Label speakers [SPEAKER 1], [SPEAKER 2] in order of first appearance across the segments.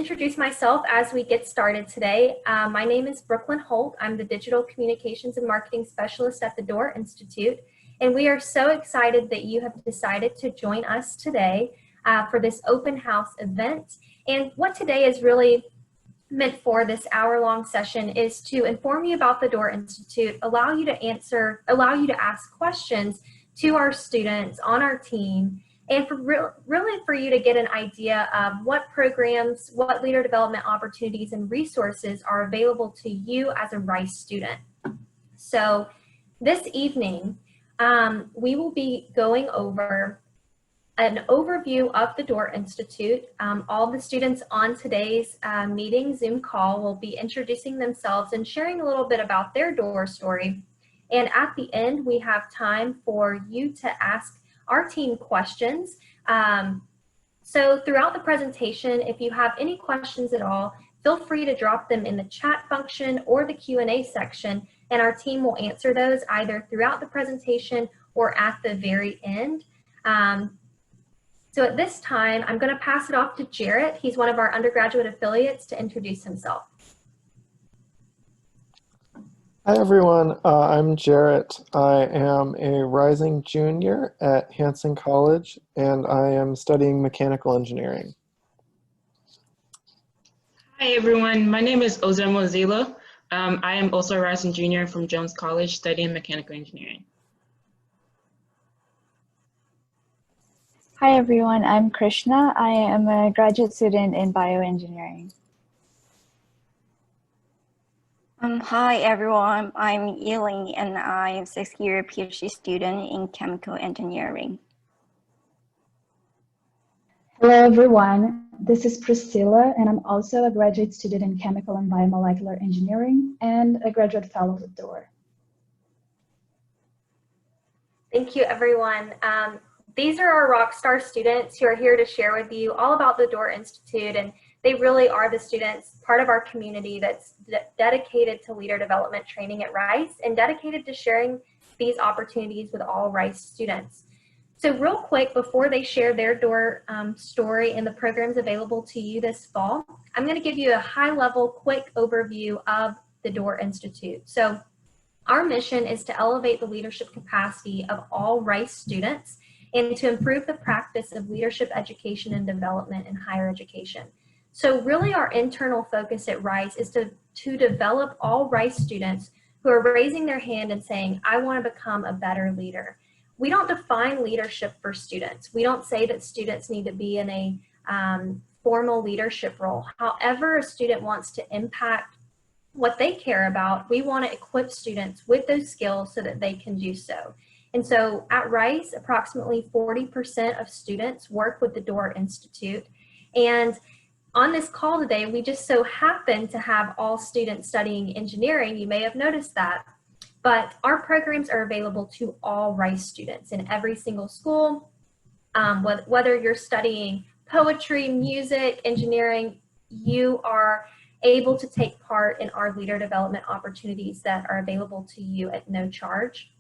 [SPEAKER 1] introduce myself as we get started today. My name is Brooklyn Holt. I'm the Digital Communications and Marketing Specialist at the Doerr Institute, and we are so excited that you have decided to join us today for this open house event. And what today is really meant for, this hour-long session, is to inform you about the Doerr Institute, allow you to ask questions to our students on our team, and really for you to get an idea of what programs, what leader development opportunities and resources are available to you as a Rice student. So this evening, we will be going over an overview of the Doerr Institute. All the students on today's meeting Zoom call will be introducing themselves and sharing a little bit about their Doerr story. And at the end, we have time for you to ask our team questions. So throughout the presentation, if you have any questions at all, feel free to drop them in the chat function or the Q&A section, and our team will answer those either throughout the presentation or at the very end. So at this time, I'm going to pass it off to Jarrett. He's one of our undergraduate affiliates, to introduce himself.
[SPEAKER 2] Hi everyone, I'm Jarrett. I am a rising junior at Hanson College, and I am studying mechanical engineering.
[SPEAKER 3] Hi everyone, my name is Ozemo Zila. I am also a rising junior from Jones College studying mechanical engineering.
[SPEAKER 4] Hi everyone, I'm Krishna. I am a graduate student in bioengineering.
[SPEAKER 5] Hi everyone, I'm Eileen and I'm a 6th-year PhD student in chemical engineering.
[SPEAKER 6] Hello everyone, this is Priscilla and I'm also a graduate student in chemical and biomolecular engineering and a graduate fellow at Doerr.
[SPEAKER 1] Thank you everyone. These are our rockstar students who are here to share with you all about the Doerr Institute, and they really are the students, part of our community that's dedicated to leader development training at Rice and dedicated to sharing these opportunities with all Rice students. So real quick, before they share their Doerr story and the programs available to you this fall, I'm going to give you a high-level quick overview of the Doerr Institute. So our mission is to elevate the leadership capacity of all Rice students and to improve the practice of leadership education and development in higher education. So really our internal focus at Rice is to develop all Rice students who are raising their hand and saying, I want to become a better leader. We don't define leadership for students. We don't say that students need to be in a formal leadership role. However a student wants to impact what they care about, we want to equip students with those skills so that they can do so. And so at Rice, approximately 40% of students work with the Doerr Institute. And on this call today, we just so happen to have all students studying engineering. You may have noticed that. But our programs are available to all Rice students in every single school. Whether you're studying poetry, music, engineering, you are able to take part in our leader development opportunities that are available to you at no charge.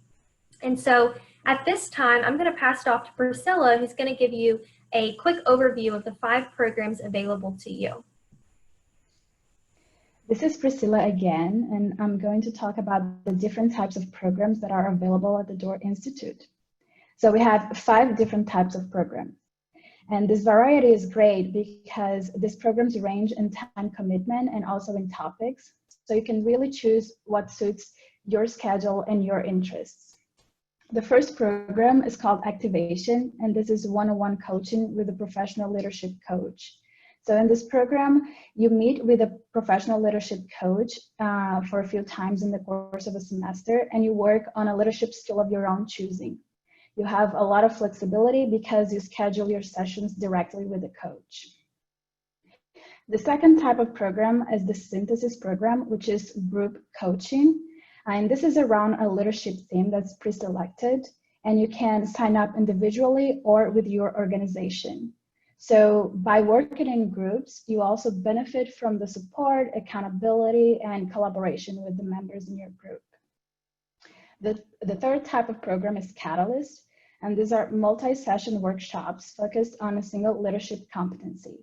[SPEAKER 1] And so at this time, I'm going to pass it off to Priscilla, who's going to give you a quick overview of the 5 programs available to you.
[SPEAKER 6] This is Priscilla again, and I'm going to talk about the different types of programs that are available at the Doerr Institute. So we have 5 different types of programs. And this variety is great because these programs range in time commitment and also in topics. So you can really choose what suits your schedule and your interests. The first program is called Activation, and this is one-on-one coaching with a professional leadership coach. So in this program, you meet with a professional leadership coach for a few times in the course of a semester, and you work on a leadership skill of your own choosing. You have a lot of flexibility because you schedule your sessions directly with the coach. The second type of program is the Synthesis program, which is group coaching. And this is around a leadership theme that's pre-selected, and you can sign up individually or with your organization. So by working in groups, you also benefit from the support, accountability, and collaboration with the members in your group. The third type of program is Catalyst, and these are multi-session workshops focused on a single leadership competency.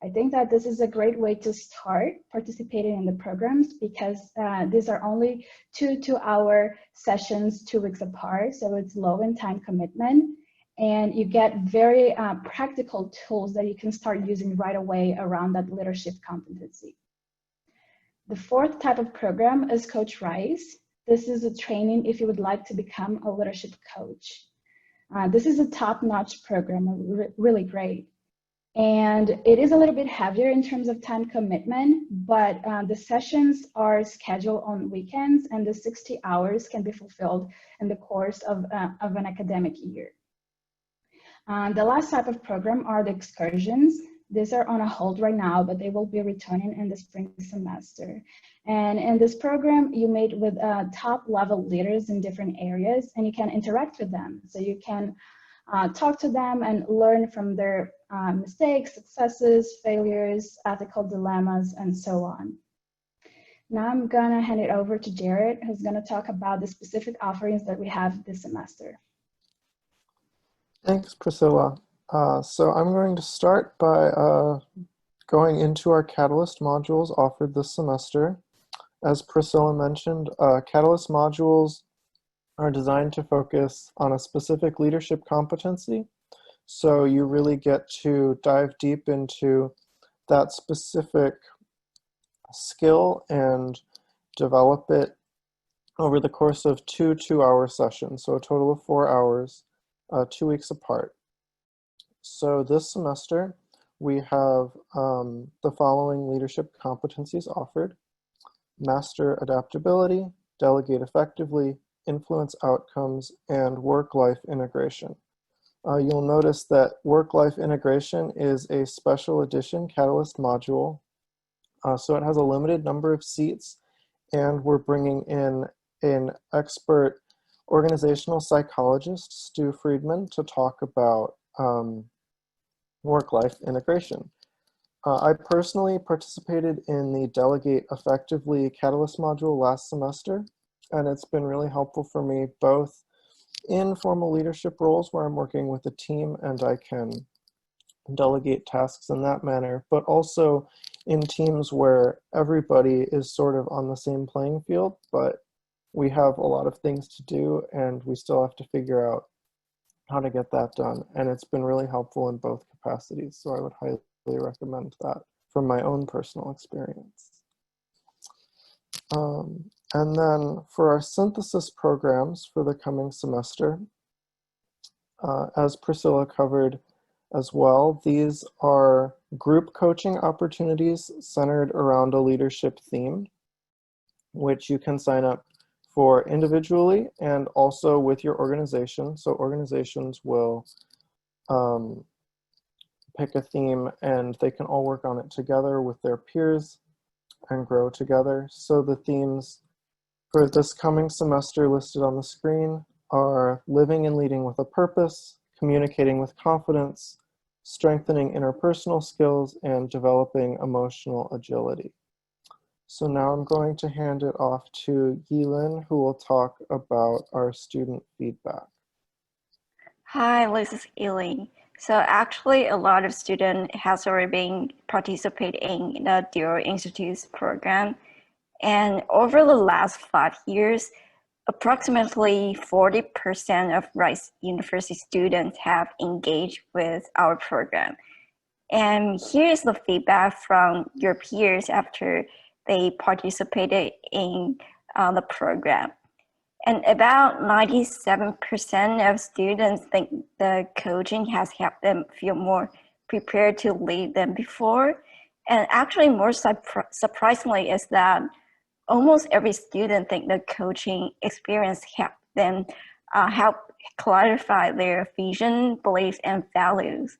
[SPEAKER 6] I think that this is a great way to start participating in the programs because these are only 2 2-hour sessions 2 weeks apart. So it's low in time commitment and you get very practical tools that you can start using right away around that leadership competency. The fourth type of program is Coach Rise. This is a training if you would like to become a leadership coach. This is a top-notch program, really great. And it is a little bit heavier in terms of time commitment, but the sessions are scheduled on weekends and the 60 hours can be fulfilled in the course of an academic year. The last type of program are the excursions. These are on a hold right now, but they will be returning in the spring semester. And in this program, you meet with top level leaders in different areas and you can interact with them. So you can talk to them and learn from their mistakes, successes, failures, ethical dilemmas, and so on. Now I'm gonna hand it over to Jared, who's gonna talk about the specific offerings that we have this semester.
[SPEAKER 2] Thanks, Priscilla. So I'm going to start by going into our Catalyst modules offered this semester. As Priscilla mentioned, Catalyst modules are designed to focus on a specific leadership competency. So you really get to dive deep into that specific skill and develop it over the course of 2 2-hour sessions. So a total of 4 hours, 2 weeks apart. So this semester, we have the following leadership competencies offered: master adaptability, delegate effectively, influence outcomes, and work-life integration. You'll notice that work-life integration is a special edition Catalyst module. So it has a limited number of seats, and we're bringing in an expert organizational psychologist, Stu Friedman, to talk about work-life integration. I personally participated in the Delegate Effectively Catalyst module last semester, and it's been really helpful for me both in formal leadership roles where I'm working with a team and I can delegate tasks in that manner, but also in teams where everybody is sort of on the same playing field, but we have a lot of things to do and we still have to figure out how to get that done. And it's been really helpful in both capacities. So I would highly recommend that from my own personal experience. And then for our synthesis programs for the coming semester, as Priscilla covered as well, these are group coaching opportunities centered around a leadership theme, which you can sign up for individually and also with your organization. So organizations will pick a theme and they can all work on it together with their peers and grow together. So the themes for this coming semester listed on the screen are living and leading with a purpose, communicating with confidence, strengthening interpersonal skills, and developing emotional agility. So now I'm going to hand it off to Yilin, who will talk about our student feedback.
[SPEAKER 5] Hi, this is Eileen. So actually, a lot of students has already been participating in the Doerr Institute's program. And over the last 5 years, approximately 40% of Rice University students have engaged with our program. And here's the feedback from your peers after they participated in the program. And about 97% of students think the coaching has helped them feel more prepared to lead than before. And actually more surprisingly is that almost every student think the coaching experience helped them help clarify their vision, beliefs, and values.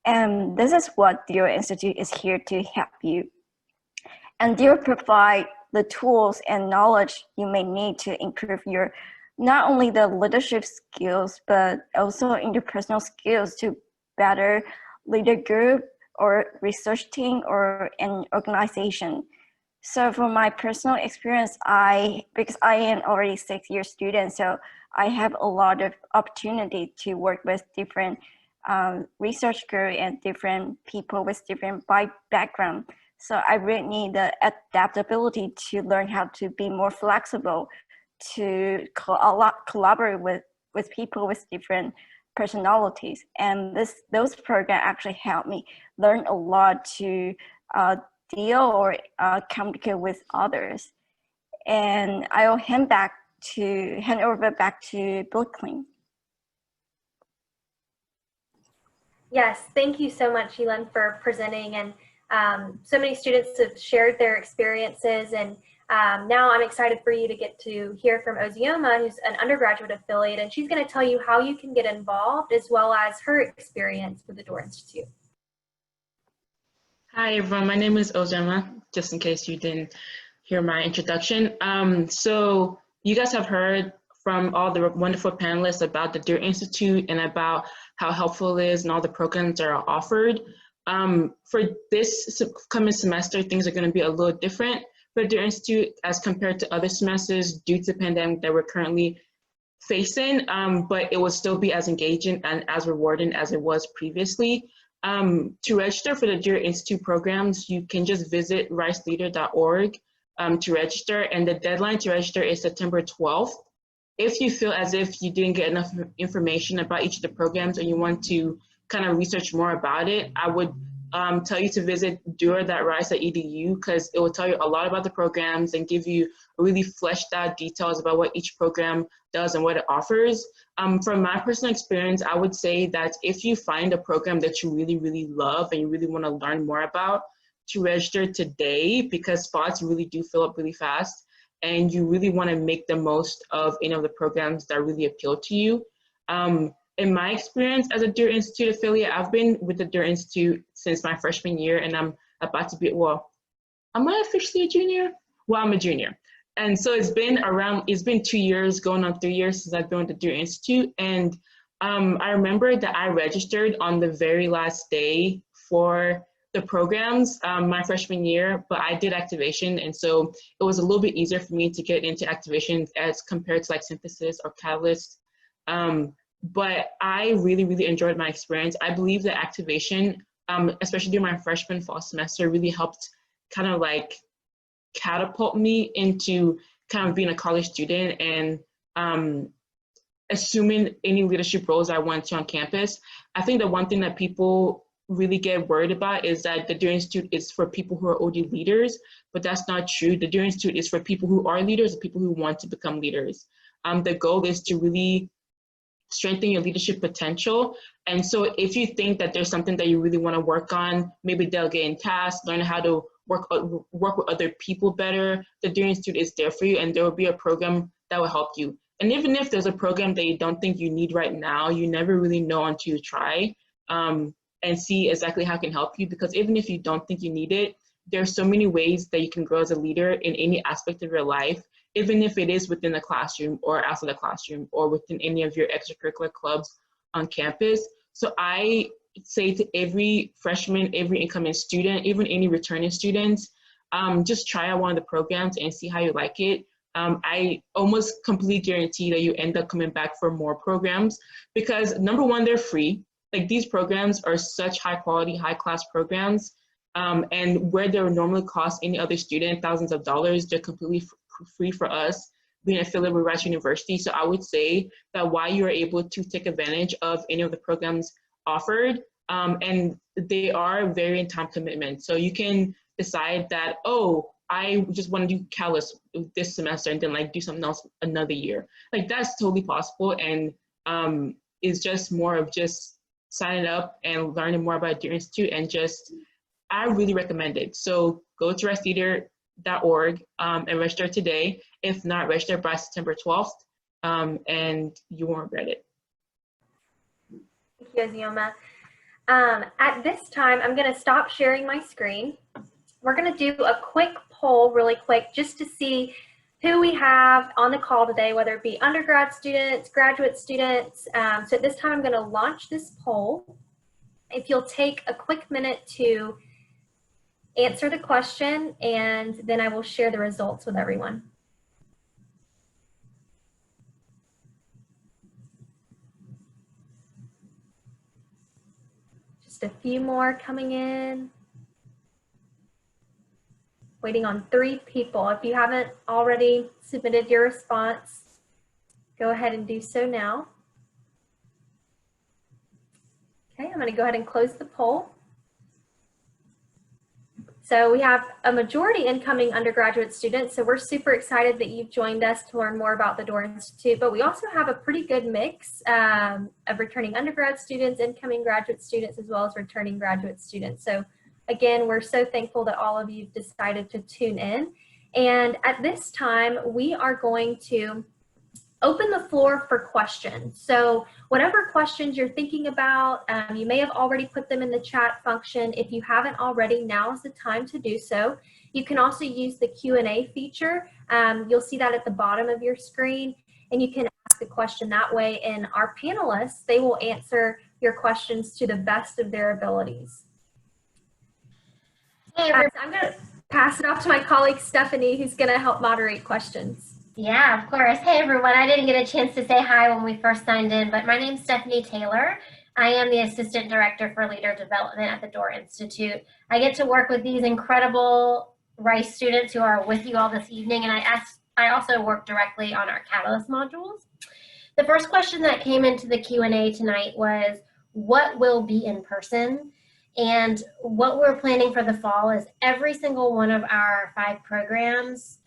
[SPEAKER 5] And this is what Doerr Institute is here to help you. And Doerr provide the tools and knowledge you may need to improve your, not only the leadership skills, but also interpersonal skills to better lead a group or research team or an organization. So from my personal experience, because I am already 6-year student, so I have a lot of opportunity to work with different research group and different people with different background. So I really need the adaptability to learn how to be more flexible, to collaborate with people with different personalities. And those programs actually helped me learn a lot to deal or communicate with others. And I'll hand over back to Brooklyn.
[SPEAKER 1] Yes, thank you so much, Elin, for presenting. And so many students have shared their experiences. And now I'm excited for you to get to hear from Ozioma, who's an undergraduate affiliate, and she's going to tell you how you can get involved as well as her experience with the Doerr Institute.
[SPEAKER 3] Hi, everyone. My name is Ozioma, just in case you didn't hear my introduction. So you guys have heard from all the wonderful panelists about the Doerr Institute and about how helpful it is and all the programs that are offered. For this coming semester, things are going to be a little different for the Doerr Institute as compared to other semesters due to the pandemic that we're currently facing, but it will still be as engaging and as rewarding as it was previously. To register for the Doerr Institute programs, you can just visit riceleader.org to register, and the deadline to register is September 12th. If you feel as if you didn't get enough information about each of the programs and you want to kind of research more about it, I would tell you to visit doerr.rice.edu, because it will tell you a lot about the programs and give you really fleshed out details about what each program does and what it offers. From my personal experience, I would say that if you find a program that you really, really love and you really want to learn more about, to register today, because spots really do fill up really fast and you really want to make the most of any of the programs that really appeal to you. In my experience as a Doerr Institute affiliate, I've been with the Doerr Institute since my freshman year, and I'm about to be, well, am I officially a junior? Well, I'm a junior. And so it's been 2 years, going on 3 years since I've been with the Doerr Institute. And I remember that I registered on the very last day for the programs my freshman year, but I did activation. And so it was a little bit easier for me to get into activation as compared to like synthesis or catalyst. But I really, really enjoyed my experience. I believe that activation, especially during my freshman fall semester, really helped kind of like catapult me into kind of being a college student and assuming any leadership roles I want to on campus. I think the one thing that people really get worried about is that the Doerr Institute is for people who are already leaders, but that's not true. The Doerr Institute is for people who are leaders and people who want to become leaders. The goal is to really strengthen your leadership potential. And so if you think that there's something that you really want to work on, maybe delegating tasks, learn how to work with other people better, the Doerr Institute is there for you, and there will be a program that will help you. And even if there's a program that you don't think you need right now, you never really know until you try and see exactly how it can help you, because even if you don't think you need it, there's so many ways that you can grow as a leader in any aspect of your life, even if it is within the classroom or outside the classroom or within any of your extracurricular clubs on campus. So I say to every freshman, every incoming student, even any returning students, just try out one of the programs and see how you like it. I almost completely guarantee that you end up coming back for more programs because number one, they're free. Like these programs are such high quality, high class programs. And where they would normally cost any other student thousands of dollars, they're completely free for us being affiliated with Rice University. So I would say that while you are able to take advantage of any of the programs offered, and they are very in time commitment. So you can decide that, oh, I just want to do Calus this semester and then like do something else another year. Like that's totally possible, and it's just more of just signing up and learning more about Doerr Institute, and just, I really recommend it. So go to riceleader.org and register today. If not, register by September 12th and you won't regret it.
[SPEAKER 1] Thank you, Ozioma. At this time, I'm going to stop sharing my screen. We're going to do a quick poll really quick just to see who we have on the call today, whether it be undergrad students, graduate students. So at this time, I'm going to launch this poll. If you'll take a quick minute to answer the question, and then I will share the results with everyone. Just a few more coming in. Waiting on 3 people. If you haven't already submitted your response, go ahead and do so now. Okay, I'm going to go ahead and close the poll. So we have a majority incoming undergraduate students, so we're super excited that you've joined us to learn more about the Doerr Institute, but we also have a pretty good mix of returning undergrad students, incoming graduate students, as well as returning graduate students. So again, we're so thankful that all of you decided to tune in. And at this time, we are going to open the floor for questions. So whatever questions you're thinking about, you may have already put them in the chat function. If you haven't already, now is the time to do so. You can also use the Q&A feature. You'll see that at the bottom of your screen, and you can ask a question that way, and our panelists, they will answer your questions to the best of their abilities. Hey, I'm going to pass it off to my colleague Stephanie, who's going to help moderate questions.
[SPEAKER 7] Yeah, of course. Hey, everyone. I didn't get a chance to say hi when we first signed in, but my name's Stephanie Taylor. I am the Assistant Director for Leader Development at the Doerr Institute. I get to work with these incredible Rice students who are with you all this evening, and I also work directly on our Catalyst modules. The first question that came into the Q&A tonight was, what will be in person? And what we're planning for the fall is every single one of our 5 programs,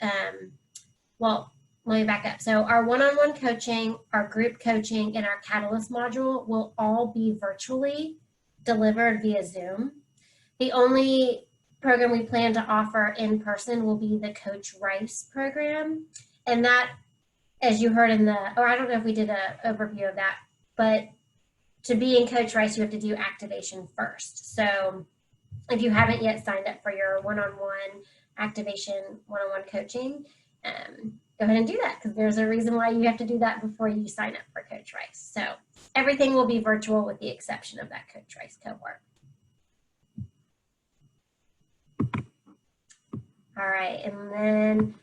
[SPEAKER 7] well, let me back up. So our one-on-one coaching, our group coaching, and our Catalyst module will all be virtually delivered via Zoom. The only program we plan to offer in person will be the Coach Rice program. And that, as you heard in the, or I don't know if we did an overview of that, but to be in Coach Rice, you have to do activation first. So if you haven't yet signed up for your one-on-one activation, one-on-one coaching, go ahead and do that, because there's a reason why you have to do that before you sign up for Coach Rice. So everything will be virtual with the exception of that Coach Rice cohort. All right, and then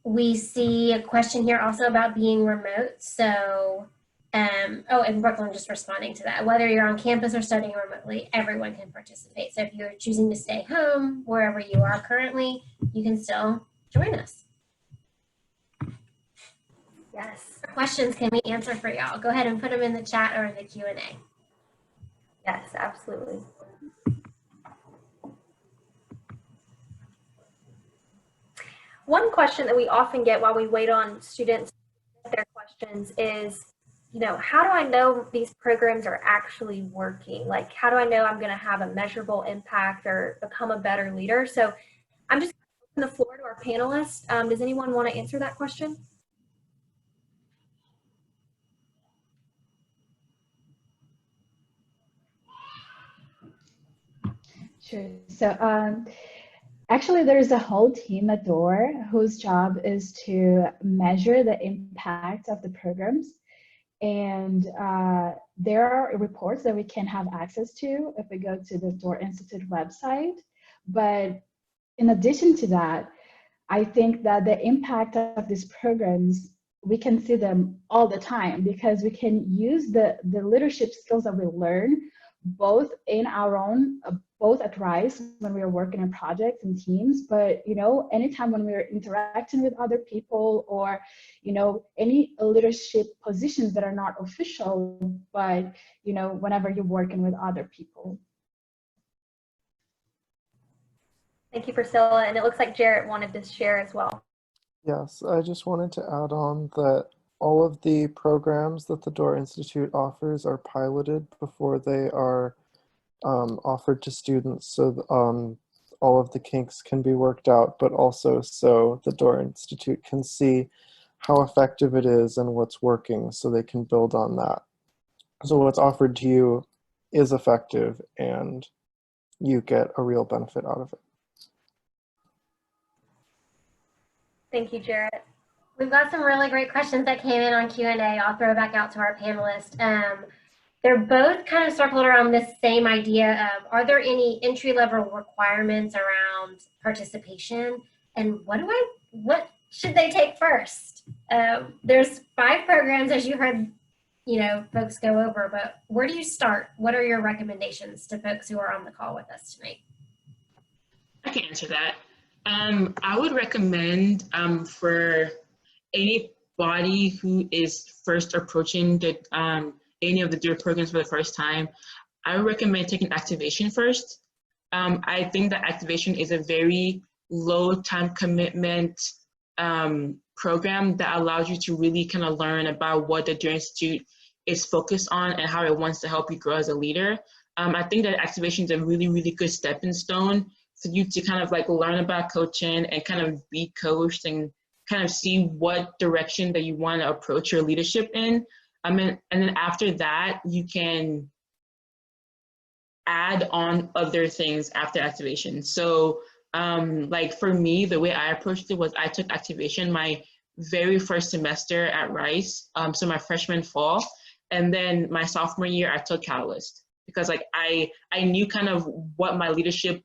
[SPEAKER 7] we see a question here also about being remote. So, oh, and Brooklyn just responding to that. Whether you're on campus or studying remotely, everyone can participate. So if you're choosing to stay home, wherever you are currently, you can still join us.
[SPEAKER 1] Yes.
[SPEAKER 7] Questions can we answer for y'all? Go ahead and put them in the chat or in the Q&A.
[SPEAKER 1] Yes, absolutely. One question that we often get while we wait on students to get their questions is, you know, how do I know these programs are actually working? Like, how do I know I'm going to have a measurable impact or become a better leader? So I'm just going to open the floor to our panelists. Does anyone want to answer that question?
[SPEAKER 6] Sure. So actually, there's a whole team at Doerr whose job is to measure the impact of the programs. And there are reports that we can have access to if we go to the Doerr Institute website. But in addition to that, I think that the impact of these programs, we can see them all the time because we can use the leadership skills that we learn both in our own, both at Rice when we are working on projects and teams, but you know, anytime when we're interacting with other people or, you know, any leadership positions that are not official, but you know, whenever you're working with other people.
[SPEAKER 1] Thank you, Priscilla. And it looks like Jarrett wanted to share as well.
[SPEAKER 2] Yes, I just wanted to add on that all of the programs that the Doerr Institute offers are piloted before they are offered to students, so all of the kinks can be worked out, but also so the Doerr Institute can see how effective it is and what's working so they can build on that. So what's offered to you is effective and you get a real benefit out of it.
[SPEAKER 1] Thank you, Jarrett.
[SPEAKER 7] We've got some really great questions that came in on Q&A. I'll throw back out to our panelists. They're both kind of circled around this same idea of, are there any entry-level requirements around participation? And what should they take first? There's 5 programs, as you heard folks go over, but where do you start? What are your recommendations to folks who are on the call with us tonight?
[SPEAKER 3] I can answer that. I would recommend for anybody who is first approaching any of the Doerr programs for the first time, I would recommend taking activation first. I think that activation is a very low time commitment program that allows you to really kind of learn about what the Doerr Institute is focused on and how it wants to help you grow as a leader. I think that activation is a really, really good stepping stone for you to kind of like learn about coaching and kind of be coached and kind of see what direction that you want to approach your leadership in. And then after that, you can add on other things after activation. So like for me, the way I approached it was I took activation my very first semester at Rice, so my freshman fall, and then my sophomore year I took Catalyst because like I knew kind of what my leadership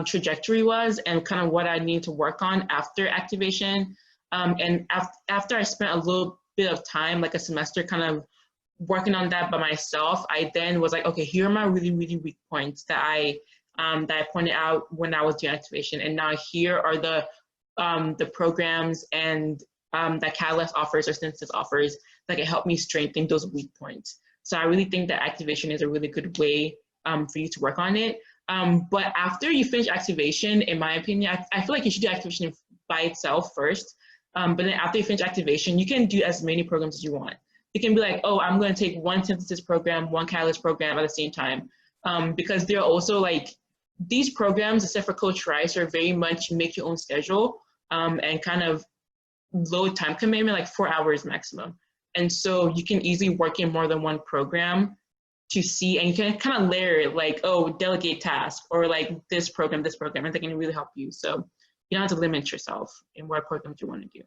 [SPEAKER 3] trajectory was and kind of what I need to work on after activation. And after I spent a little bit of time, like a semester, kind of working on that by myself, I then was like, okay, here are my really, really weak points that I pointed out when I was doing activation, and now here are the programs and that Catalyst offers or Synthesis offers that can help me strengthen those weak points. So I really think that activation is a really good way for you to work on it. But after you finish activation, in my opinion, I feel like you should do activation by itself first. But then after you finish activation, you can do as many programs as you want. You can be like, oh, I'm going to take one Synthesis program, one Catalyst program at the same time. Because they're also like, these programs, except for Coach Rice, are very much make your own schedule and kind of low time commitment, like 4 hours maximum. And so you can easily work in more than one program to see, and you can kind of layer it like, oh, delegate tasks or like this program, and they can really help you. So you don't have to limit yourself in what programs you want to do.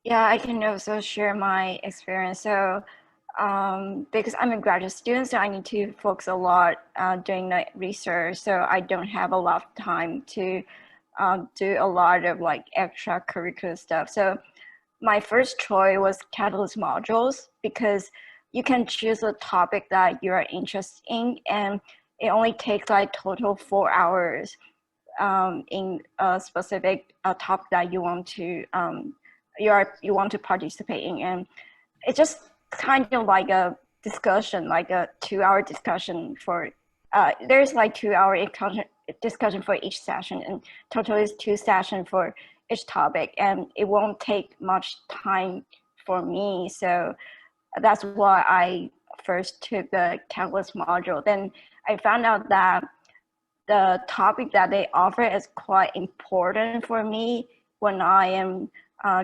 [SPEAKER 5] Yeah, I can also share my experience. So because I'm a graduate student, so I need to focus a lot doing the research. So I don't have a lot of time to do a lot of like extracurricular stuff. So my first choice was Catalyst modules because you can choose a topic that you're interested in, and it only takes like total 4 hours in a specific topic that you want to participate in, and it's just kind of like a discussion, like a 2-hour discussion for. There's like 2-hour discussion for each session, and total is 2 sessions for each topic, and it won't take much time for me. So that's why I first took the Catalyst module. Then I found out that the topic that they offer is quite important for me when I am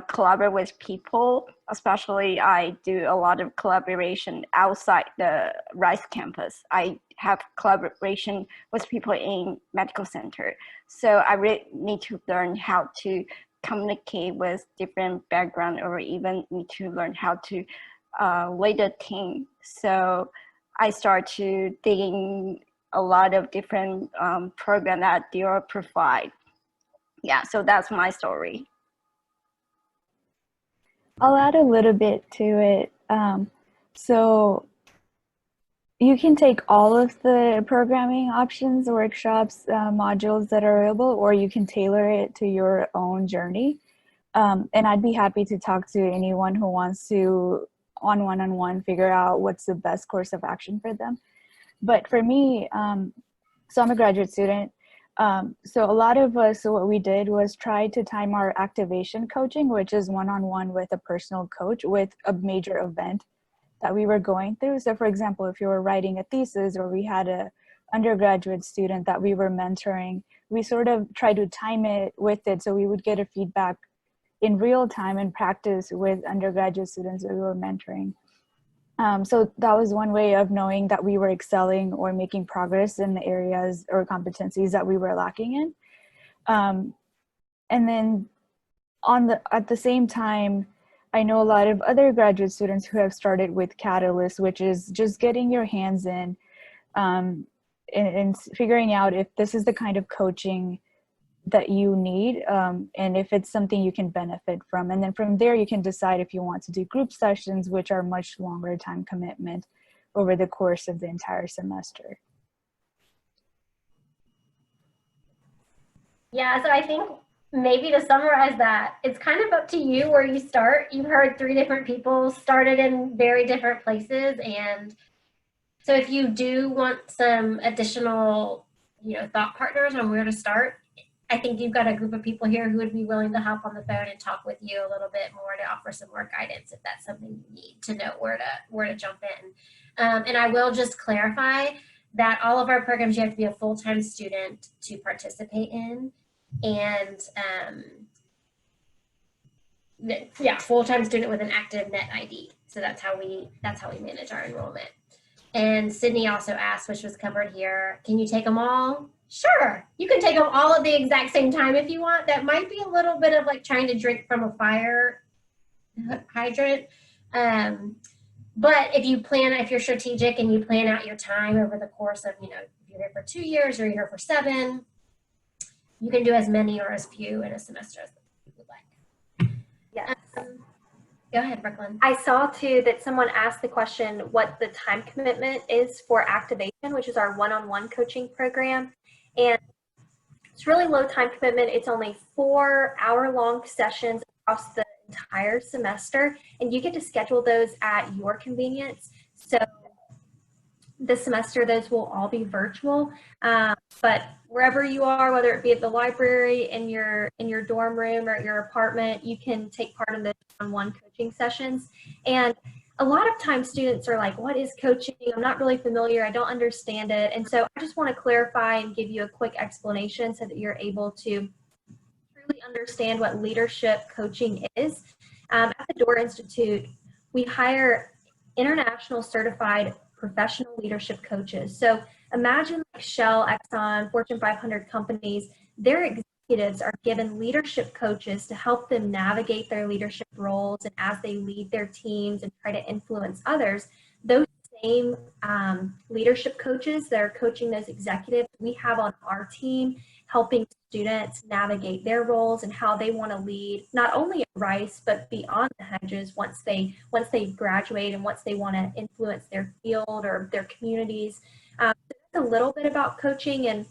[SPEAKER 5] collaborate with people. Especially I do a lot of collaboration outside the Rice campus. I have collaboration with people in medical center. So I really need to learn how to communicate with different background, or even need to learn how to lead a team. So I start to digging a lot of different programs that Doerr provide. Yeah, so that's my story.
[SPEAKER 4] I'll add a little bit to it. So you can take all of the programming options, workshops, modules that are available, or you can tailor it to your own journey. And I'd be happy to talk to anyone who wants to, on one-on-one, figure out what's the best course of action for them. But for me, so I'm a graduate student. So a lot of us, so what we did was try to time our activation coaching, which is one-on-one with a personal coach with a major event that we were going through. So for example, if you were writing a thesis, or we had a undergraduate student that we were mentoring, we sort of tried to time it with it. So we would get a feedback in real time and practice with undergraduate students that we were mentoring. So that was one way of knowing that we were excelling or making progress in the areas or competencies that we were lacking in. And then at the same time, I know a lot of other graduate students who have started with Catalyst, which is just getting your hands in and figuring out if this is the kind of coaching that you need, and if it's something you can benefit from. And then from there, you can decide if you want to do group sessions, which are much longer time commitment over the course of the entire semester.
[SPEAKER 7] Yeah, so I think maybe to summarize that, it's kind of up to you where you start. You've heard 3 different people started in very different places. And so if you do want some additional, thought partners on where to start, I think you've got a group of people here who would be willing to hop on the phone and talk with you a little bit more to offer some more guidance if that's something you need to know where to jump in. And I will just clarify that all of our programs you have to be a full-time student to participate in, and full-time student with an active net ID. So that's how we manage our enrollment. And Sydney also asked, which was covered here, can you take them all? Sure, you can take them all at the exact same time if you want. That might be a little bit of like trying to drink from a fire hydrant. But if you're strategic and you plan out your time over the course of, if you're here for 2 years or you're here for 7, you can do as many or as few in a semester as you would like.
[SPEAKER 1] Yes.
[SPEAKER 7] Go ahead, Brooklyn.
[SPEAKER 1] I saw too that someone asked the question what the time commitment is for activation, which is our one-on-one coaching program. And it's really low time commitment. It's only 4 hour-long sessions across the entire semester, and you get to schedule those at your convenience. So this semester, those will all be virtual, but wherever you are, whether it be at the library, in your dorm room, or at your apartment, you can take part in the one-on-one coaching sessions. And a lot of times students are like, what is coaching? I'm not really familiar. I don't understand it. And so I just want to clarify and give you a quick explanation so that you're able to truly understand what leadership coaching is. At the Doerr Institute, we hire international certified professional leadership coaches. So imagine like Shell, Exxon, Fortune 500 companies, their executives are given leadership coaches to help them navigate their leadership roles, and as they lead their teams and try to influence others, those same leadership coaches that are coaching those executives, we have on our team helping students navigate their roles and how they want to lead, not only at Rice, but beyond the hedges once they graduate and once they want to influence their field or their communities. So that's a little bit about coaching. And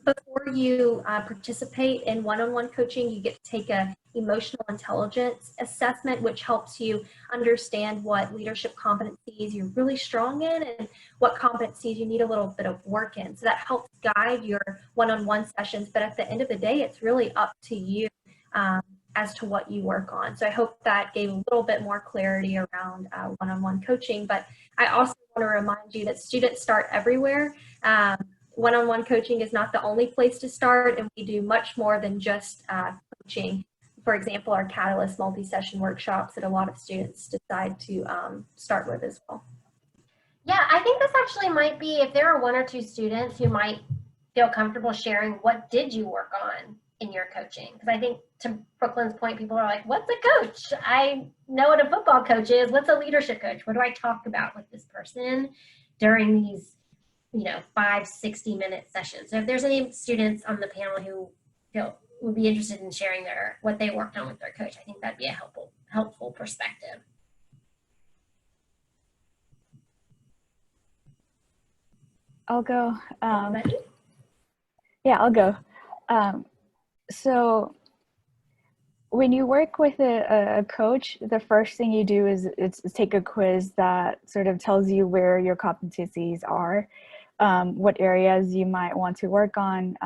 [SPEAKER 1] before you participate in one-on-one coaching, you get to take a emotional intelligence assessment, which helps you understand what leadership competencies you're really strong in and what competencies you need a little bit of work in. So that helps guide your one-on-one sessions. But at the end of the day, it's really up to you as to what you work on. So I hope that gave a little bit more clarity around one-on-one coaching. But I also want to remind you that students start everywhere. One-on-one coaching is not the only place to start, and we do much more than just coaching. For example, our Catalyst multi-session workshops that a lot of students decide to start with as well.
[SPEAKER 7] Yeah, I think this actually might be, if there are 1 or 2 students who might feel comfortable sharing, what did you work on in your coaching? Because I think to Brooklyn's point, people are like, what's a coach? I know what a football coach is. What's a leadership coach? What do I talk about with this person during these 5 60-minute sessions? So if there's any students on the panel who would be interested in sharing what they worked on with their coach, I think that'd be a helpful perspective.
[SPEAKER 4] I'll go. Yeah, I'll go. So when you work with a coach, the first thing you do is take a quiz that sort of tells you where your competencies are, what areas you might want to work on,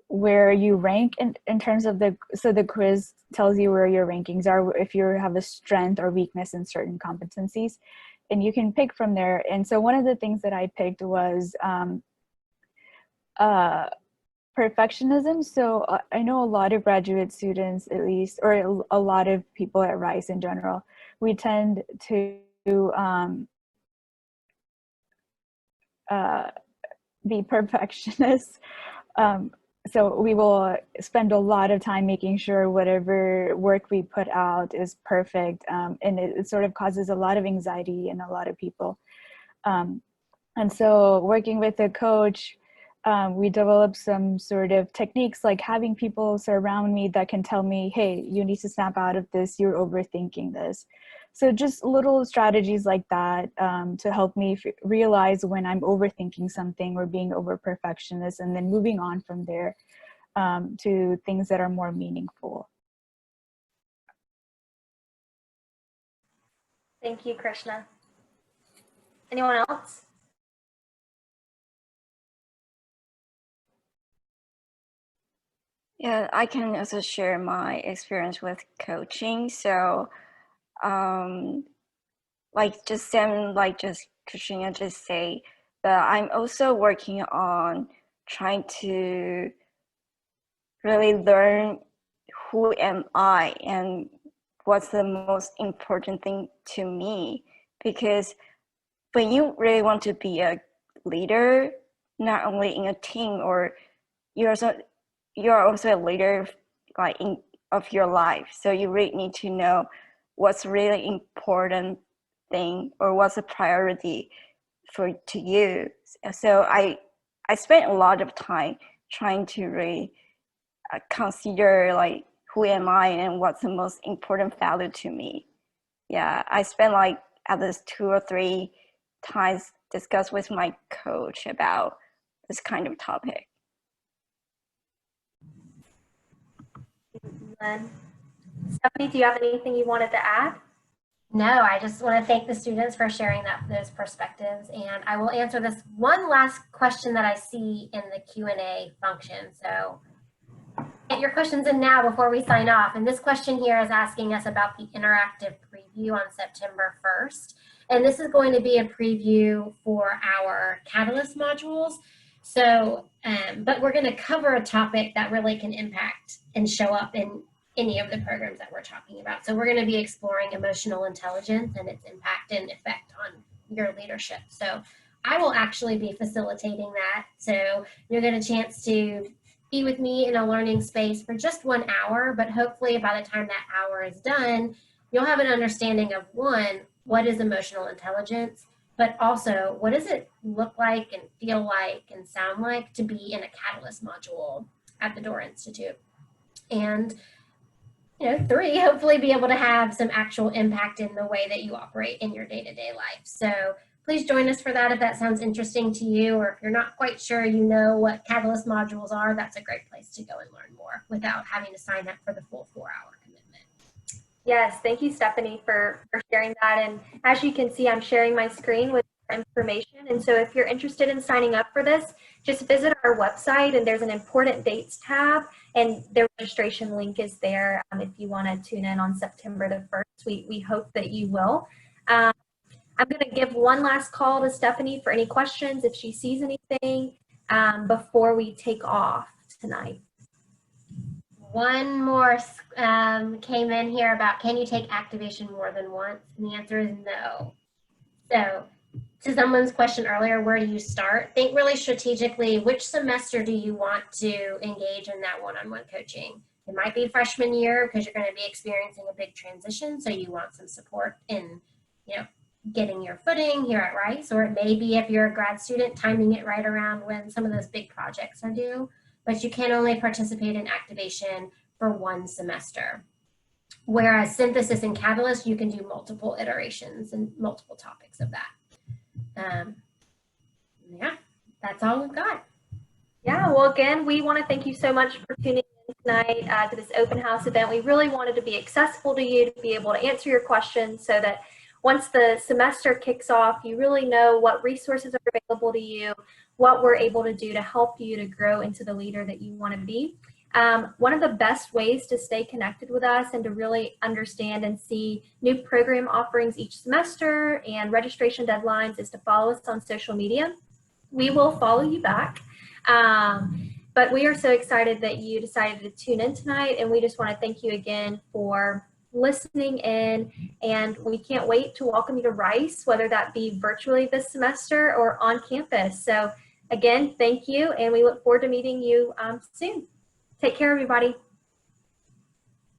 [SPEAKER 4] where you rank in terms of so the quiz tells you where your rankings are, if you have a strength or weakness in certain competencies, and you can pick from there. And so one of the things that I picked was perfectionism. So I know a lot of graduate students, at least, or a lot of people at Rice in general, we tend to be perfectionists. So we will spend a lot of time making sure whatever work we put out is perfect, and it sort of causes a lot of anxiety in a lot of people. And so working with a coach we developed some sort of techniques like having people surround me that can tell me, hey, you need to snap out of this, you're overthinking this. So just little strategies like that to help me realize when I'm overthinking something or being over perfectionist, and then moving on from there to things that are more meaningful.
[SPEAKER 1] Thank you, Krishna. Anyone else?
[SPEAKER 5] Yeah, I can also share my experience with coaching. So, like just Christina just say, but I'm also working on trying to really learn who am I and what's the most important thing to me. Because when you really want to be a leader, not only in a team, or you're also a leader like of your life. So you really need to know what's really important thing or what's a priority to you. So I spent a lot of time trying to really consider like who am I and what's the most important value to me. Yeah, I spent like at least 2 or 3 times discuss with my coach about this kind of topic.
[SPEAKER 1] Stephanie, do you have anything you wanted to add?
[SPEAKER 7] No, I just want to thank the students for sharing those perspectives, and I will answer this one last question that I see in the Q&A function. So get your questions in now before we sign off. And this question here is asking us about the interactive preview on September 1st. And this is going to be a preview for our Catalyst modules. So, but we're going to cover a topic that really can impact and show up in any of the programs that we're talking about. So we're going to be exploring emotional intelligence and its impact and effect on your leadership. So I will actually be facilitating that. So you'll get a chance to be with me in a learning space for just 1 hour, but hopefully by the time that hour is done, you'll have an understanding of, one, what is emotional intelligence, but also what does it look like and feel like and sound like to be in a Catalyst module at the Doerr Institute. And 3, hopefully be able to have some actual impact in the way that you operate in your day-to-day life. So please join us for that if that sounds interesting to you, or if you're not quite sure what Catalyst modules are, that's a great place to go and learn more without having to sign up for the full 4-hour commitment.
[SPEAKER 1] Yes, thank you, Stephanie, for sharing that. And as you can see, I'm sharing my screen with information. And so if you're interested in signing up for this, just visit our website, and there's an important dates tab, and the registration link is there if you want to tune in on September the 1st. We hope that you will. I'm going to give one last call to Stephanie for any questions if she sees anything before we take off tonight.
[SPEAKER 7] One more came in here about, can you take activation more than once? And the answer is no. So to someone's question earlier, where do you start? Think really strategically, which semester do you want to engage in that one-on-one coaching? It might be freshman year because you're going to be experiencing a big transition, so you want some support in, getting your footing here at Rice, or it may be, if you're a grad student, timing it right around when some of those big projects are due, but you can only participate in activation for 1 semester. Whereas synthesis and catalyst, you can do multiple iterations and multiple topics of that. Yeah, that's all we've got.
[SPEAKER 1] Yeah, well, again, we want to thank you so much for tuning in tonight to this open house event. We really wanted to be accessible to you, to be able to answer your questions, so that once the semester kicks off, you really know what resources are available to you, what we're able to do to help you to grow into the leader that you want to be. One of the best ways to stay connected with us and to really understand and see new program offerings each semester and registration deadlines is to follow us on social media. We will follow you back. But we are so excited that you decided to tune in tonight, and we just want to thank you again for listening in, and we can't wait to welcome you to Rice, whether that be virtually this semester or on campus. So again, thank you, and we look forward to meeting you soon. Take care, everybody.